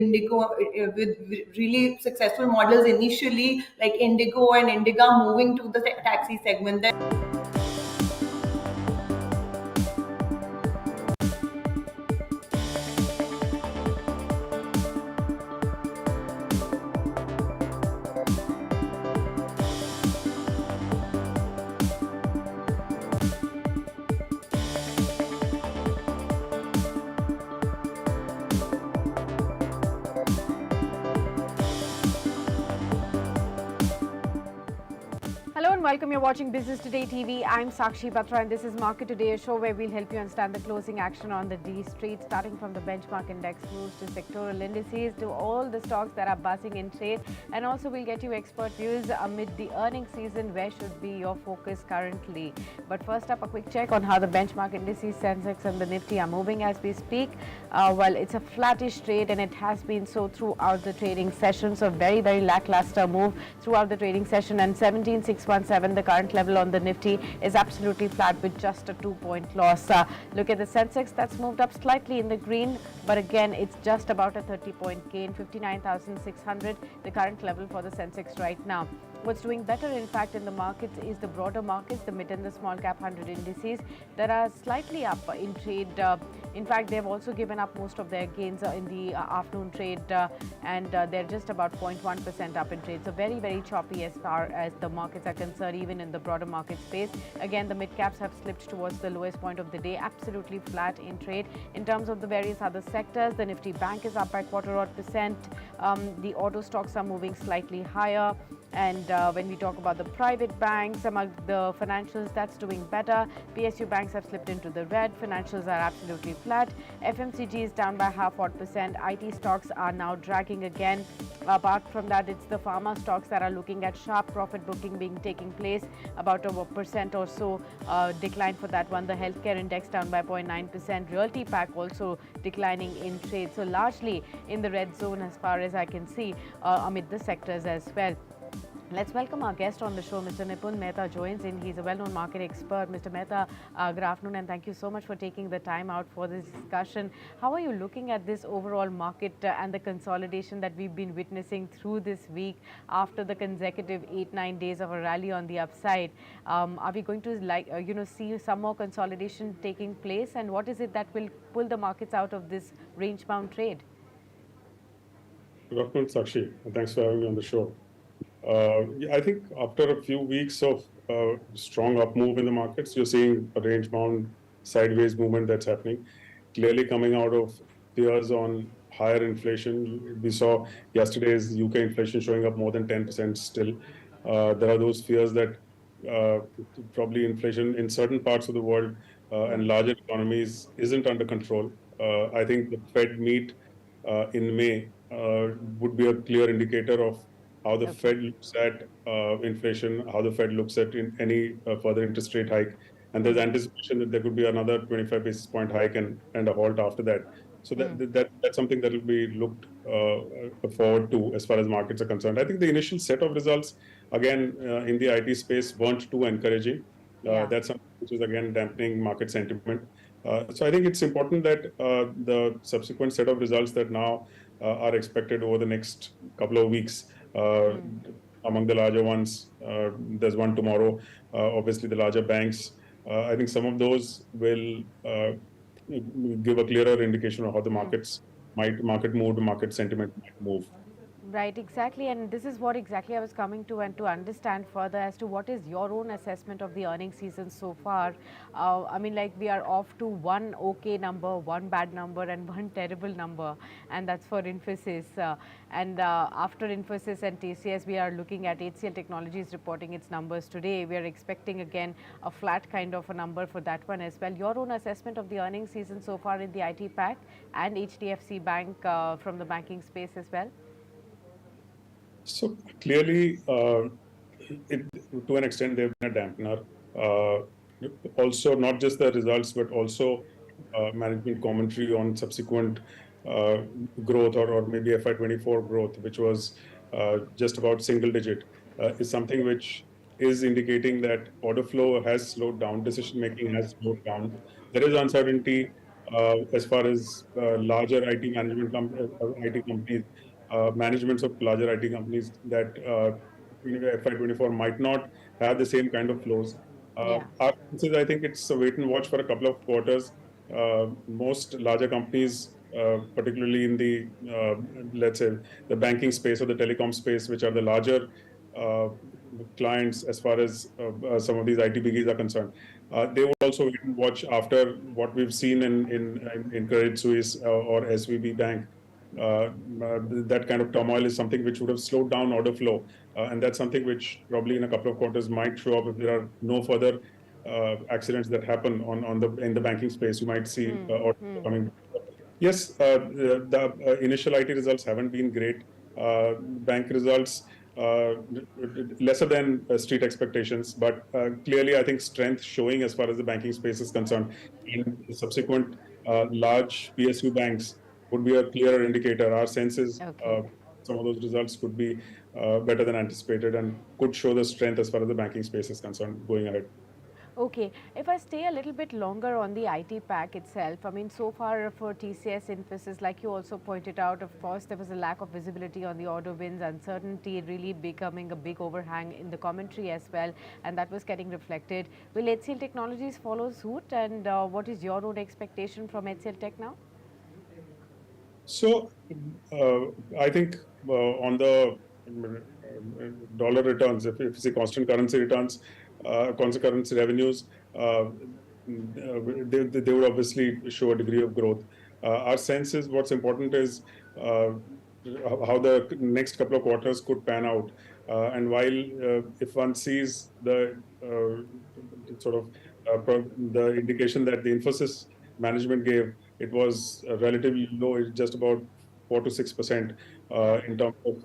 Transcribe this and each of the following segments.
Indigo with really successful models initially, like Indigo and Indiga moving to the taxi segment. Then Hello and welcome. You're watching Business Today TV. I'm Sakshi, Batra, and this is Market Today, a show where we'll help you understand the closing action on the D Street, starting from the benchmark index moves to sectoral indices to all the stocks that are buzzing in trade. And also we'll get you expert views amid the earnings season. Where should be your focus currently? But first up, a quick check on how the benchmark indices, Sensex and the Nifty are moving as we speak. Well, it's a flattish trade and it has been so throughout the trading session. So very, very lackluster move throughout the trading session, and 17,617, the current level on the Nifty, is absolutely flat with just a 2-point loss. Look at the Sensex, that's moved up slightly in the green, but again it's just about a 30-point gain, 59,600, the current level for the Sensex right now. What's doing better, in fact, in the markets is the broader markets, the mid and the small cap 100 indices that are slightly up in trade. In fact, they've also given up most of their gains in the afternoon trade, and they're just about 0.1% up in trade. So very, very choppy as far as the markets are concerned, even in the broader market space. Again, the mid caps have slipped towards the lowest point of the day, absolutely flat in trade. In terms of the various other sectors, the Nifty Bank is up by 0.25%. The auto stocks are moving slightly higher. And when we talk about the private banks, among the financials, that's doing better. PSU banks have slipped into the red. Financials are absolutely flat. FMCG is down by 0.5%. IT stocks are now dragging again. Apart from that, it's the pharma stocks that are looking at sharp profit booking being taking place, about a percent or so decline for that one. The healthcare index down by 0.9%. Realty pack also declining in trade. So largely in the red zone as far as I can see amid the sectors as well. Let's welcome our guest on the show. Mr. Nipun Mehta joins in. He's a well-known market expert. Mr. Mehta, good afternoon, and thank you so much for taking the time out for this discussion. How are you looking at this overall market and the consolidation that we've been witnessing through this week after the consecutive 8-9 days of a rally on the upside? Are we going to see some more consolidation taking place, and what is it that will pull the markets out of this range-bound trade? Good afternoon, Sakshi. Thanks for having me on the show. I think after a few weeks of strong up move in the markets, you're seeing a range-bound sideways movement that's happening, clearly coming out of fears on higher inflation. We saw yesterday's UK inflation showing up more than 10% still. There are those fears that probably inflation in certain parts of the world and larger economies isn't under control. I think the Fed meet in May would be a clear indicator of how the Fed looks at inflation, how the Fed looks at any further interest rate hike. And there's anticipation that there could be another 25 basis point hike and a halt after that. So that's something that will be looked forward to as far as markets are concerned. I think the initial set of results, again, in the IT space weren't too encouraging. That's something which is, again, dampening market sentiment. So I think it's important that the subsequent set of results that now are expected over the next couple of weeks, among the larger ones, there's one tomorrow, obviously the larger banks. I think some of those will give a clearer indication of how the market mood, market sentiment might move. Right, exactly. And this is what exactly I was coming to, and to understand further as to what is your own assessment of the earnings season so far. I mean, like, we are off to one okay number, one bad number, and one terrible number, and that's for Infosys. After Infosys and TCS, we are looking at HCL Technologies reporting its numbers today. We are expecting again a flat kind of a number for that one as well. Your own assessment of the earnings season so far in the IT pack and HDFC Bank from the banking space as well? So clearly, to an extent, they've been a dampener. Also, not just the results, but also management commentary on subsequent growth or maybe FY24 growth, which was just about single digit, is something which is indicating that order flow has slowed down, decision making has slowed down. There is uncertainty as far as larger IT companies, managements of larger IT companies that FY24 might not have the same kind of flows. Yeah. Our senses, I think it's a wait and watch for a couple of quarters. Most larger companies, particularly in the let's say the banking space or the telecom space, which are the larger uh, clients as far as some of these IT biggies are concerned, they would also wait and watch after what we've seen in Credit Suisse or SVB Bank. That kind of turmoil is something which would have slowed down order flow, and that's something which probably in a couple of quarters might show up if there are no further accidents that happen on the in the banking space. You might see orders coming. Yes, the initial IT results haven't been great. Bank results uh, lesser than street expectations, but clearly, I think strength showing as far as the banking space is concerned. In subsequent large PSU banks would be a clearer indicator. Our sense is Okay. some of those results could be better than anticipated and could show the strength as far as the banking space is concerned going ahead. Okay, if I stay a little bit longer on the IT pack itself, I mean, so far for TCS, Infosys, like you also pointed out, of course, there was a lack of visibility on the order wins, uncertainty really becoming a big overhang in the commentary as well, and that was getting reflected. Will HCL Technologies follow suit, and what is your own expectation from HCL Tech now? So, uh, I think on the dollar returns, if you see constant currency returns, constant currency revenues, they would obviously show a degree of growth. Our sense is what's important is how the next couple of quarters could pan out. And while if one sees the sort of the indication that the Infosys management gave, it was relatively low, it's just about 4 to 6% in terms of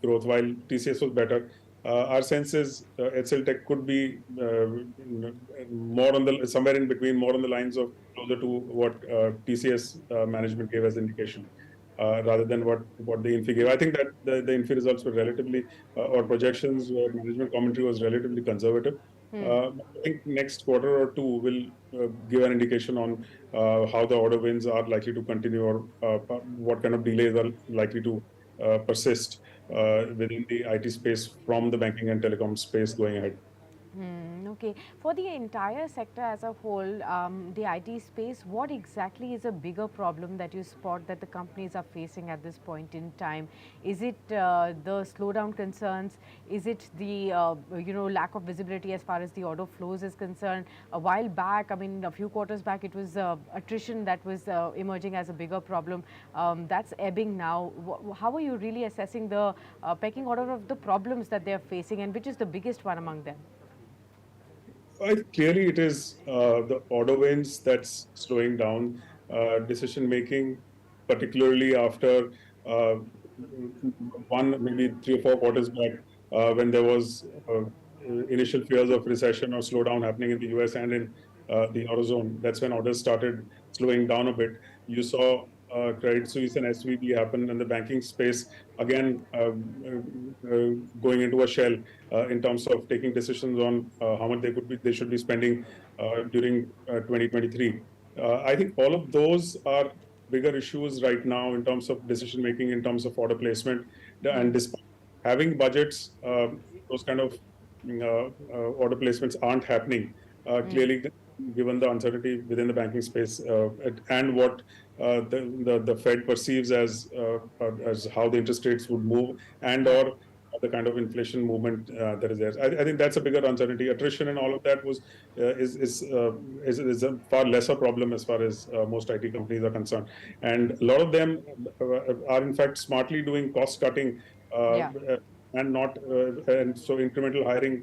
growth, while TCS was better. Our sense is HCL Tech could be more on the somewhere in between, more on the lines of closer to what TCS management gave as indication. Rather than what the Infi gave. I think that the Infi results were relatively, or projections or management commentary was relatively conservative. I think next quarter or two will give an indication on how the order wins are likely to continue or what kind of delays are likely to persist within the IT space from the banking and telecom space going ahead. Okay. For the entire sector as a whole, the IT space, what exactly is a bigger problem that you spot that the companies are facing at this point in time? Is it the slowdown concerns? Is it the lack of visibility as far as the order flows is concerned? A while back, I mean, a few quarters back, it was attrition that was emerging as a bigger problem. That's ebbing now. How are you really assessing the pecking order of the problems that they are facing, and which is the biggest one among them? Clearly, it is the order wins that's slowing down decision making, particularly after uh, one, maybe 3 or 4 quarters back, when there was initial fears of recession or slowdown happening in the US and in the Eurozone. That's when orders started slowing down a bit. You saw Credit Suisse and SVB happen in the banking space, again going into a shell in terms of taking decisions on how much they should be spending during 2023. I think all of those are bigger issues right now in terms of decision making, in terms of order placement, and despite having budgets, those kind of order placements aren't happening. Clearly, given the uncertainty within the banking space and what the Fed perceives as how the interest rates would move and Yeah. or the kind of inflation movement that is there. I think that's a bigger uncertainty. Attrition and all of that was is a far lesser problem as far as most IT companies are concerned, and a lot of them are in fact smartly doing cost cutting. Uh, Yeah. and not and so incremental hiring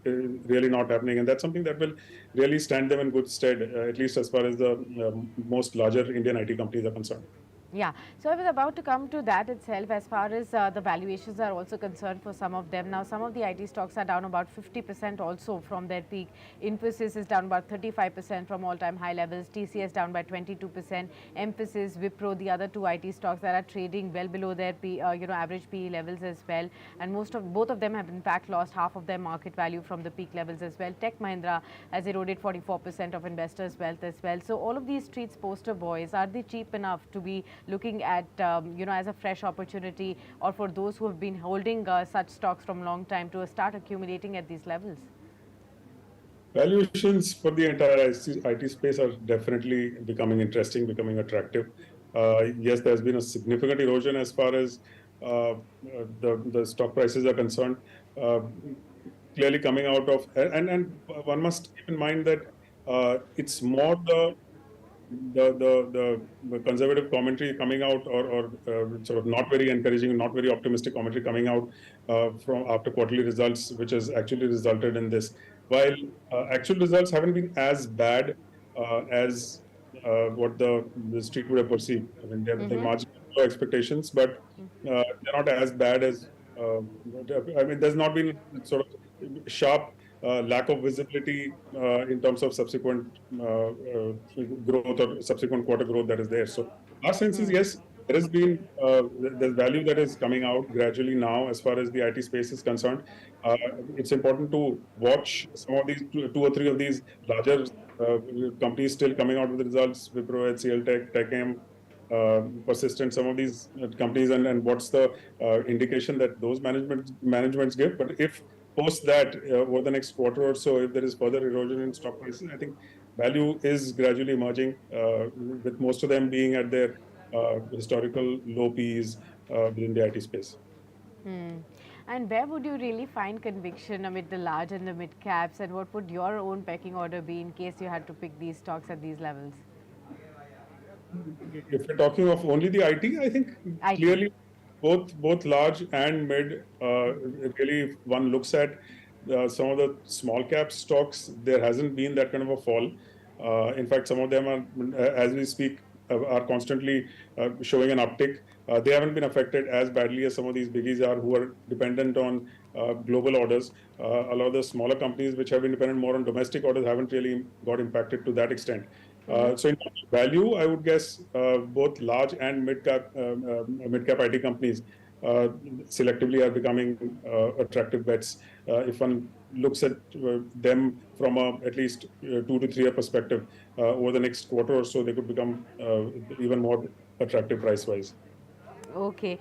is really not happening, and that's something that will really stand them in good stead, at least as far as the most larger Indian IT companies are concerned. Yeah, so I was about to come to that itself as far as the valuations are also concerned for some of them. Now, some of the IT stocks are down about 50% also from their peak. Infosys is down about 35% from all-time high levels. TCS down by 22%. Emphasis, Wipro, the other two IT stocks that are trading well below their average PE levels as well. And both of them have in fact lost half of their market value from the peak levels as well. Tech Mahindra has eroded 44% of investors' wealth as well. So all of these streets poster boys, are they cheap enough to be looking at as a fresh opportunity, or for those who have been holding such stocks from long time to start accumulating at these levels? Valuations for the entire IT space are definitely becoming interesting, becoming attractive. Yes, there's been a significant erosion as far as the stock prices are concerned. Uh, Clearly coming out of, and one must keep in mind that it's more the conservative commentary coming out, or sort of not very encouraging, not very optimistic commentary coming out from after quarterly results, which has actually resulted in this. While actual results haven't been as bad as what the street would have perceived. I mean, they're marginally below expectations, but they're not as bad as. I mean, there's not been sort of sharp lack of visibility in terms of subsequent growth or subsequent quarter growth that is there. So our sense is yes, there has been there's value that is coming out gradually now as far as the IT space is concerned. It's important to watch some of these two or three of these larger companies still coming out with results. Wipro, HCL Tech, TechM, persistent, some of these companies, and what's the indication that those managements give. But if post that over the next quarter or so, if there is further erosion in stock prices, I think value is gradually emerging, with most of them being at their historical low Ps within the IT space. And where would you really find conviction amid the large and the mid caps, and what would your own pecking order be in case you had to pick these stocks at these levels? If you're talking of only the IT, I think IT. clearly both large and mid. Really, if one looks at some of the small cap stocks, there hasn't been that kind of a fall. In fact, some of them are, as we speak, are constantly showing an uptick. They haven't been affected as badly as some of these biggies are, who are dependent on global orders. A lot of the smaller companies, which have been dependent more on domestic orders, haven't really got impacted to that extent. So in terms of value, I would guess both large and mid cap IT companies selectively are becoming attractive bets. If one looks at them from at least 2 to 3 year perspective, over the next quarter or so, they could become even more attractive price wise. Okay.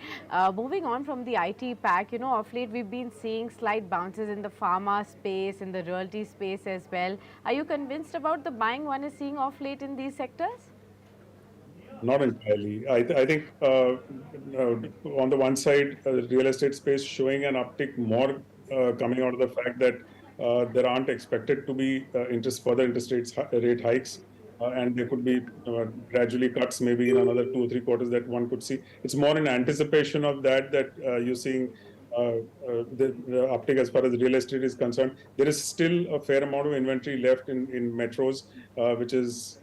Moving on from the IT pack, of late we've been seeing slight bounces in the pharma space, in the realty space as well. Are you convinced about the buying one is seeing of late in these sectors? Not entirely. I think on the one side, real estate space showing an uptick more coming out of the fact that there aren't expected to be further rate hikes, and there could be gradually cuts maybe in another 2 or 3 quarters that one could see. It's more in anticipation of that you're seeing the uptick as far as real estate is concerned. There is still a fair amount of inventory left in metros, which is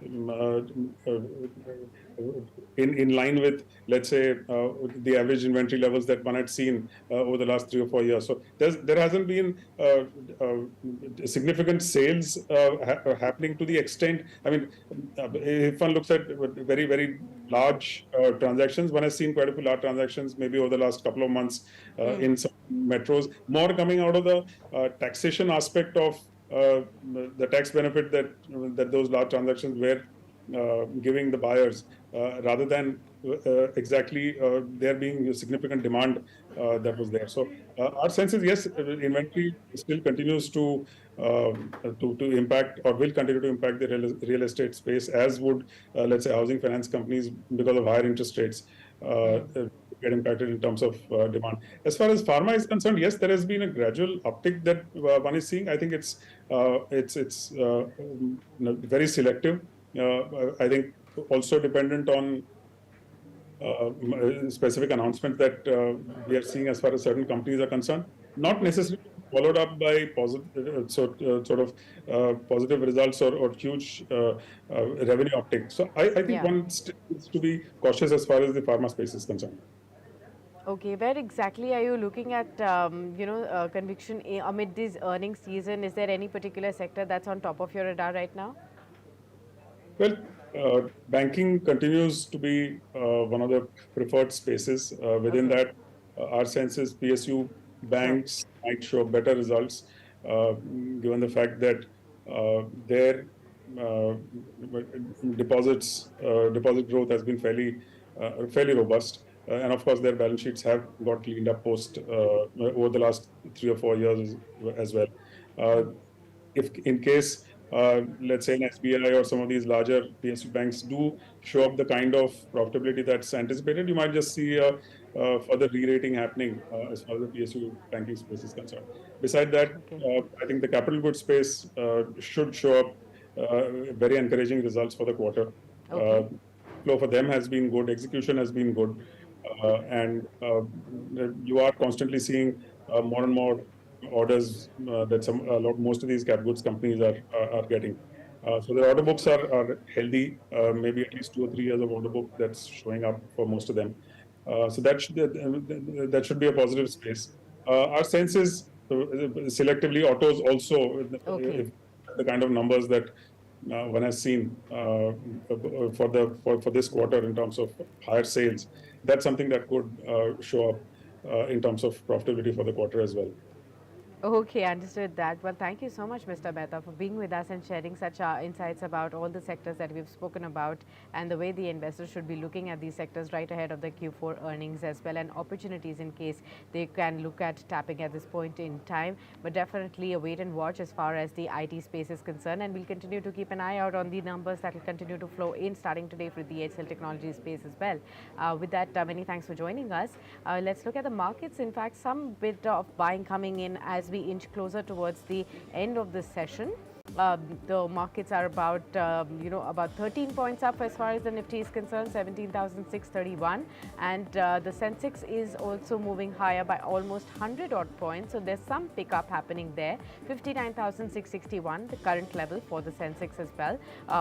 in line with, let's say, the average inventory levels that one had seen over the last 3 or 4 years. So there hasn't been significant sales happening to the extent. I mean, if one looks at very large transactions, one has seen quite a few large transactions maybe over the last couple of months in some metros, more coming out of the taxation aspect of the tax benefit that those large transactions were giving the buyers, rather than exactly there being a significant demand that was there. So our sense is yes, inventory still continues to impact, or will continue to impact the real estate space, as would let's say housing finance companies, because of higher interest rates. Get impacted in terms of demand. As far as pharma is concerned, yes, there has been a gradual uptick that one is seeing. I think it's very selective. I think also dependent on specific announcements that we are seeing as far as certain companies are concerned. Not necessarily followed up by positive, sort of positive results or huge revenue uptake. So I think Yeah. one still needs to be cautious as far as the pharma space is concerned. Okay, where exactly are you looking at, conviction amid this earnings season? Is there any particular sector that's on top of your radar right now? Well, banking continues to be one of the preferred spaces. Within Okay, that, our sense is PSU sure. banks might show better results, given the fact that their uh, deposit growth has been fairly robust. And of course, their balance sheets have got cleaned up post over the last 3 or 4 years as well. Uh, if in case let's say an SBI or some of these larger PSU banks do show up the kind of profitability that's anticipated, you might just see a further re-rating happening as far as the PSU banking space is concerned. Beside that, Okay, I think the capital goods space should show up very encouraging results for the quarter. Uh, okay, Flow for them has been good, execution has been good, and you are constantly seeing more and more orders that most of these cap goods companies are getting. So their order books are healthy, maybe at least 2 or 3 years of order book that's showing up for most of them. So that should be a positive space. Our sense is selectively autos also, okay. if the kind of numbers that one has seen for this quarter in terms of higher sales, that's something that could show up in terms of profitability for the quarter as well. Okay, understood that. Well, thank you so much, Mr. Mehta, for being with us and sharing such insights about all the sectors that we've spoken about and the way the investors should be looking at these sectors right ahead of the Q4 earnings as well, and opportunities in case they can look at tapping at this point in time. But definitely a wait and watch as far as the IT space is concerned, and we'll continue to keep an eye out on the numbers that will continue to flow in starting today for the HCL Technology space as well. With that, many thanks for joining us. Let's look at the markets. In fact, some bit of buying coming in as we inch closer towards the end of this session. The markets are about 13 points up as far as the Nifty is concerned, 17,631, and the Sensex is also moving higher by almost 100 odd points. So there's some pickup happening there. 59,661, the current level for the Sensex as well.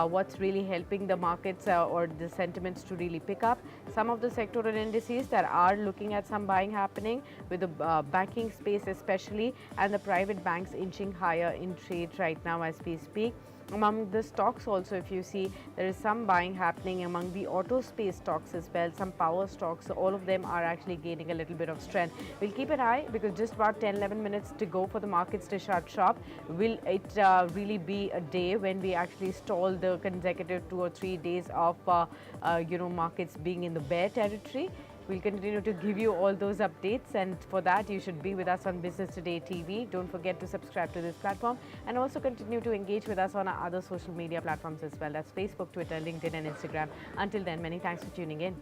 What's really helping the markets or the sentiments to really pick up? Some of the sectoral indices that are looking at some buying happening, with the banking space especially, and the private banks inching higher in trade right now as we speak. Among the stocks also, if you see, there is some buying happening among the auto space stocks as well, some power stocks. So all of them are actually gaining a little bit of strength. We'll keep an eye, because just about 10-11 minutes to go for the markets to shut shop. Will it really be a day when we actually stall the consecutive 2 or 3 days of markets being in the bear territory? We'll continue to give you all those updates, and for that you should be with us on Business Today TV. Don't forget to subscribe to this platform, and also continue to engage with us on our other social media platforms as well. That's Facebook, Twitter, LinkedIn and Instagram. Until then, many thanks for tuning in.